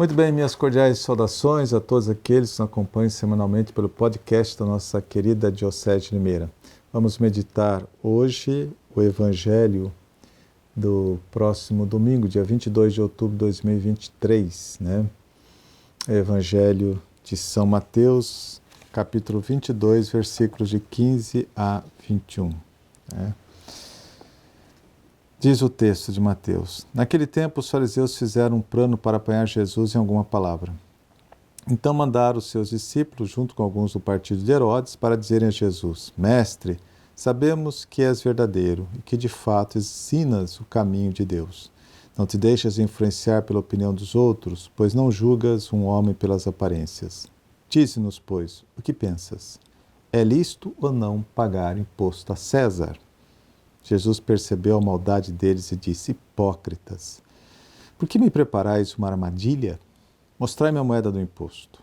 Muito bem, minhas cordiais saudações a todos aqueles que nos acompanham semanalmente pelo podcast da nossa querida Diocese de Limeira. Vamos meditar hoje o Evangelho do próximo domingo, dia 22 de outubro de 2023, né? Evangelho de São Mateus, capítulo 22, versículos de 15 a 21, né? Diz o texto de Mateus: Naquele tempo os fariseus fizeram um plano para apanhar Jesus em alguma palavra. Então mandaram os seus discípulos, junto com alguns do partido de Herodes, para dizerem a Jesus: Mestre, sabemos que és verdadeiro e que de fato ensinas o caminho de Deus. Não te deixas influenciar pela opinião dos outros, pois não julgas um homem pelas aparências. Dize-nos, pois, o que pensas? É lícito ou não pagar imposto a César? Jesus percebeu a maldade deles e disse: Hipócritas, por que me preparais uma armadilha? Mostrai-me a moeda do imposto.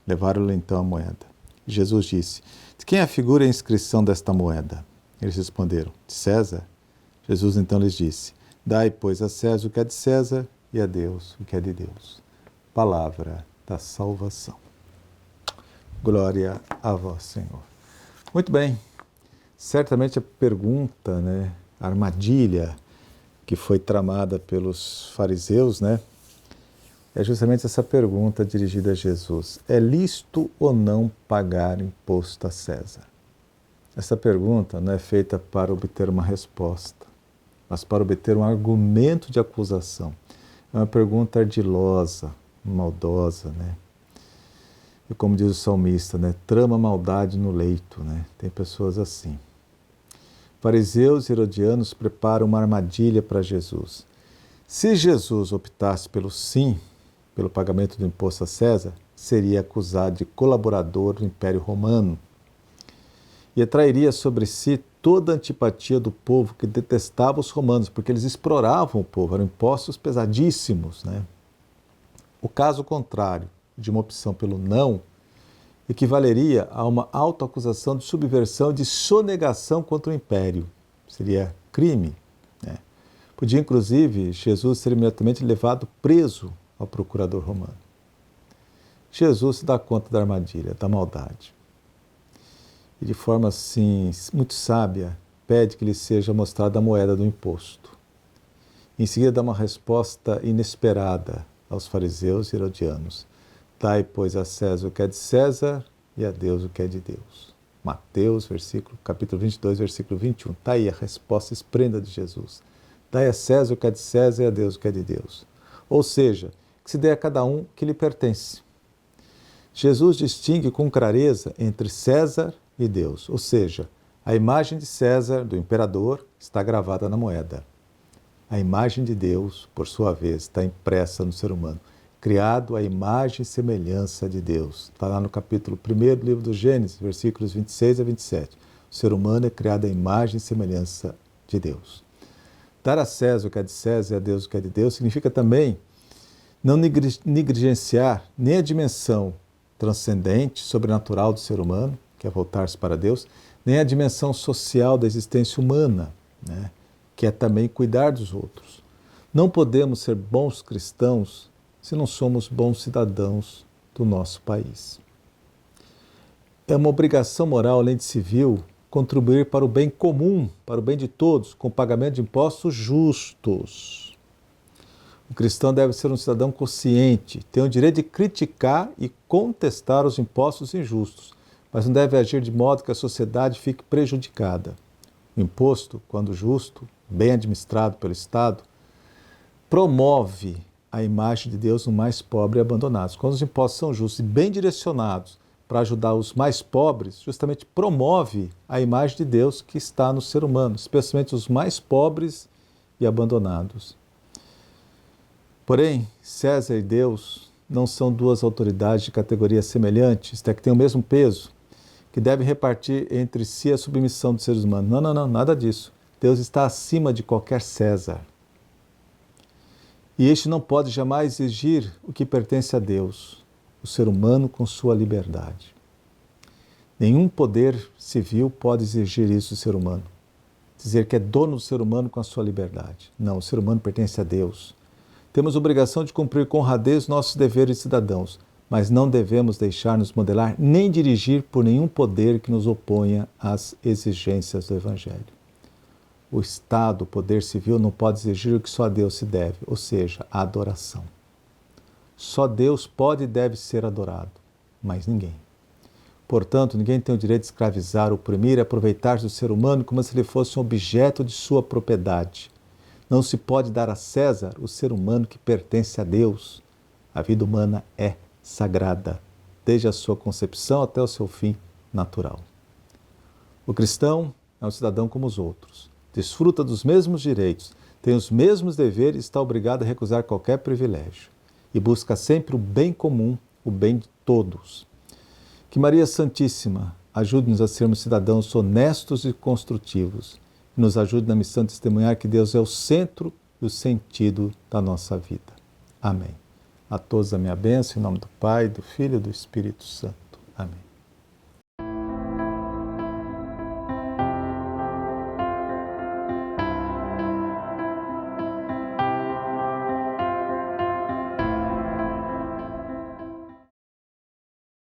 Levaram-lhe então a moeda. Jesus disse: De quem é a figura e a inscrição desta moeda? Eles responderam: De César. Jesus então lhes disse: Dai, pois, a César o que é de César e a Deus o que é de Deus. Palavra da salvação. Glória a vós, Senhor. Muito bem. Certamente a pergunta, a armadilha que foi tramada pelos fariseus, é justamente essa pergunta dirigida a Jesus. É lícito ou não pagar imposto a César? Essa pergunta não é feita para obter uma resposta, mas para obter um argumento de acusação. É uma pergunta ardilosa, maldosa, E como diz o salmista, trama maldade no leito, Tem pessoas assim. Fariseus e herodianos preparam uma armadilha para Jesus. Se Jesus optasse pelo sim, pelo pagamento do imposto a César, seria acusado de colaborador do Império Romano e atrairia sobre si toda a antipatia do povo que detestava os romanos, porque eles exploravam o povo, eram impostos pesadíssimos. O caso contrário de uma opção pelo não equivaleria a uma autoacusação de subversão e de sonegação contra o império. Seria crime. Podia, inclusive, Jesus ser imediatamente levado preso ao procurador romano. Jesus se dá conta da armadilha, da maldade. E de forma assim, muito sábia, pede que lhe seja mostrada a moeda do imposto. Em seguida, dá uma resposta inesperada aos fariseus e herodianos. Dai, pois, a César o que é de César e a Deus o que é de Deus. Mateus, capítulo 22, versículo 21. Está aí a resposta esplêndida de Jesus. Dai a César o que é de César e a Deus o que é de Deus. Ou seja, que se dê a cada um que lhe pertence. Jesus distingue com clareza entre César e Deus. Ou seja, a imagem de César, do imperador, está gravada na moeda. A imagem de Deus, por sua vez, está impressa no ser humano. Criado à imagem e semelhança de Deus. Está lá no capítulo 1 do livro do Gênesis, versículos 26 a 27. O ser humano é criado à imagem e semelhança de Deus. Dar a César o que é de César e a Deus o que é de Deus significa também não negligenciar nem a dimensão transcendente, sobrenatural do ser humano, que é voltar-se para Deus, nem a dimensão social da existência humana, que é também cuidar dos outros. Não podemos ser bons cristãos se não somos bons cidadãos do nosso país. É uma obrigação moral, além de civil, contribuir para o bem comum, para o bem de todos, com o pagamento de impostos justos. O cristão deve ser um cidadão consciente, tem o direito de criticar e contestar os impostos injustos, mas não deve agir de modo que a sociedade fique prejudicada. O imposto, quando justo, bem administrado pelo Estado, promove a imagem de Deus no mais pobre e abandonados. Quando os impostos são justos e bem direcionados para ajudar os mais pobres, justamente promove a imagem de Deus que está no ser humano, especialmente os mais pobres e abandonados. Porém, César e Deus não são duas autoridades de categoria semelhante, isto é, que têm o mesmo peso, que devem repartir entre si a submissão dos seres humanos. Não, nada disso. Deus está acima de qualquer César. E este não pode jamais exigir o que pertence a Deus, o ser humano com sua liberdade. Nenhum poder civil pode exigir isso do ser humano. Dizer que é dono do ser humano com a sua liberdade. Não, o ser humano pertence a Deus. Temos obrigação de cumprir com honradez nossos deveres de cidadãos, mas não devemos deixar-nos modelar nem dirigir por nenhum poder que nos oponha às exigências do Evangelho. O Estado, o poder civil, não pode exigir o que só a Deus se deve, ou seja, a adoração. Só Deus pode e deve ser adorado, mas ninguém. Portanto, ninguém tem o direito de escravizar, oprimir e aproveitar-se do ser humano como se ele fosse um objeto de sua propriedade. Não se pode dar a César o ser humano que pertence a Deus. A vida humana é sagrada, desde a sua concepção até o seu fim natural. O cristão é um cidadão como os outros, desfruta dos mesmos direitos, tem os mesmos deveres e está obrigado a recusar qualquer privilégio. E busca sempre o bem comum, o bem de todos. Que Maria Santíssima ajude-nos a sermos cidadãos honestos e construtivos e nos ajude na missão de testemunhar que Deus é o centro e o sentido da nossa vida. Amém. A todos a minha bênção, em nome do Pai, do Filho e do Espírito Santo. Amém.